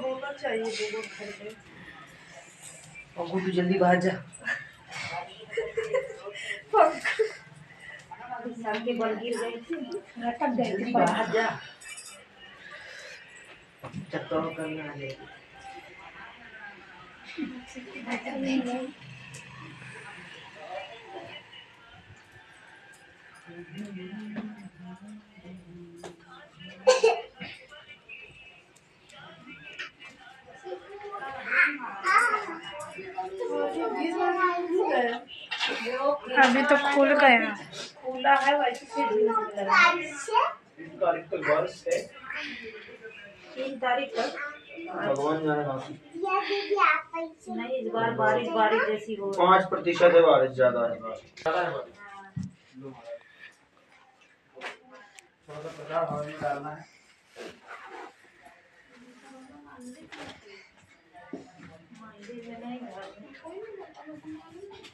होना चाहिए दोनों घर में। पंकु तू जल्दी बाहर जा। सबके बल गिर गई थी, लटक गई थी। बाहर जा, चक्कर करना आ जाएगी। अभी तो खुल गया, खुला है वैसे से 3 तारीख तक बारिश है। 3 तारीख तक भगवान जाने नहीं, इस बार बारिश जैसी हो 5% है बारिश, ज्यादा है बारिश। थोड़ा सा पचास हवा में डालना है।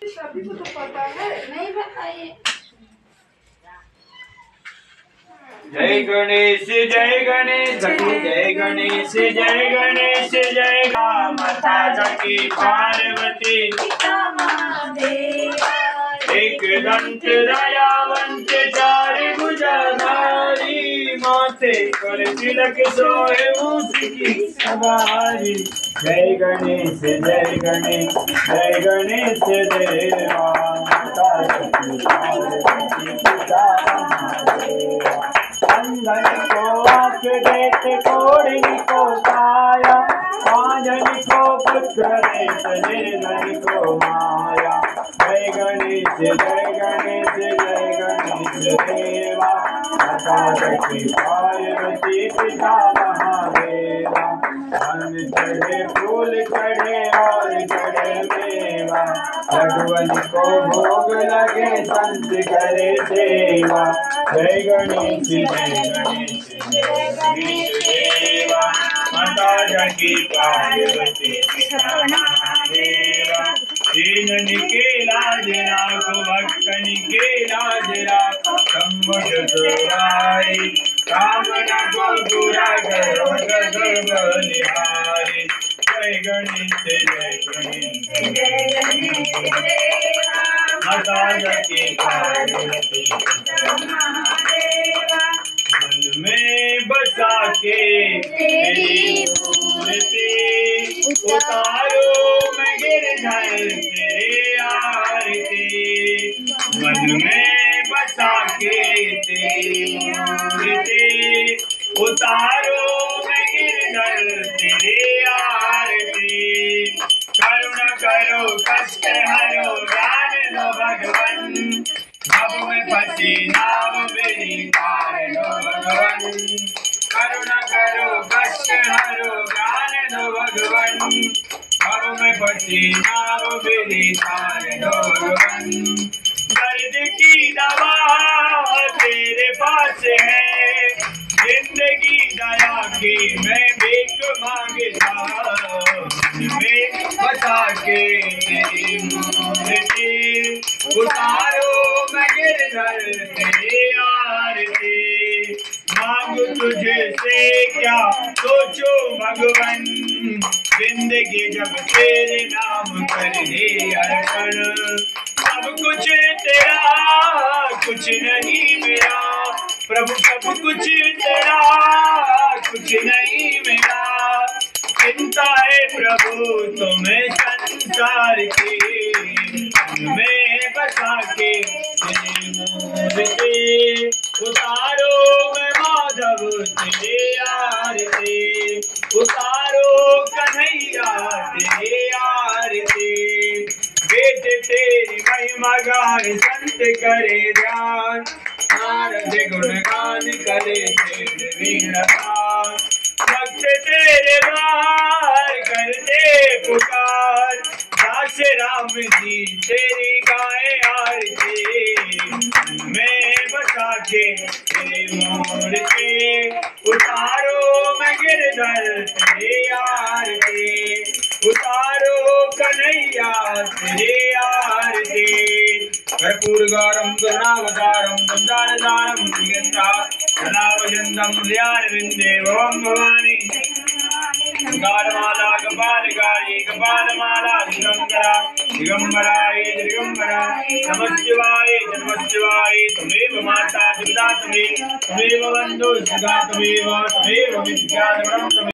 सभी को तो पता है, नहीं बताइए। जय गणेश जय गणेश जय गणेश जय गणेश जय माता जकी पार्वती एक दंत दयावंत चार भुजाधारी माथे पर तिलक सोए उसकी सवारी। जय गणेश जय गणेश जय गणेश देवा माता जकी पार्वती पिता महादेवा। अंधन को आँख देते कोढ़ी को काया, आंजन को पुत्र देते निर्धन को माया। जय गणेश जय गणेश जय गणेश देवा माता जकी पार्वती पिता महादेवा। फल चढ़े फूल चढ़े और चढ़े मेवा, लड्डुअन को भोग लगे संत करे सेवा। जय गणेश जय गणेश जय गणेश देवा माता जकी पार्वती पिता महादेवा। दीनन के लाज राखो भक्तन के लाज राखो सम्मुख दुआरी, कामना को पूरा करो जग बलिहारी। जय गणेश जय गणेश जय गणेश देवा माता जकी पार्वती पिता महादेवा। मन में बसा के तेरी मूर्ति उतारो मैं गिरधर तेरे आरती। मन में बसा के तेरी मूर्ति उतारो मैं गिरधर तेरे आरती। करुणा करो कष्ट हरो ज्ञान दो भगवन, अब मैं फंसी नाव मेरी पार दो भगवन। करुणा करो कष्ट हरो ज्ञान दो भगवन, अब मैं फंसी नाव मेरी पार दो भगवन। दर्द की दवा तेरे पास है, जिंदगी दया की मैं भीख मांगता। में बचा के तेरी मूर्ति उतारो मैं गिरधर तेरी आरती। मांगू तुझे से क्या सोचो भगवन, जिंदगी जब तेरे नाम कर दे अर्पण। सब कुछ तेरा कुछ नहीं मेरा प्रभु, सब कुछ तेरा कुछ नहीं मेरा। चिंता है प्रभु तुम्हें संसार की, मैं बसा के तेरी मूर्ति उतारो मैं माधव तेरे आरती। उतारो कन्हैया तेरे आरती। बेटे तेरी महिमा गान संत करे ध्यान, नारद गुणगान करे तेरे वीणगान। भक्त तेरे द्वार करते पुकार, दास राम जी तेरी गाए आरती। मैं बसा के तेरी मूर्ति उतारो मैं गिरधर तेरी आरती। उतारो कन्हैया तेरी आरती। कर्पूर गौरम करुणावतारम संसारसारम प्रियंता सदा वसंतम हृदयारविंदे भवं भवानी। गाढ़माला कपालकाली कपालमाला दिगंबरा दिगंबराय दिगंबराय नमः शिवाय त्वमेव माता पिता त्वमेव बन्धुः सखा त्वमेव विद्या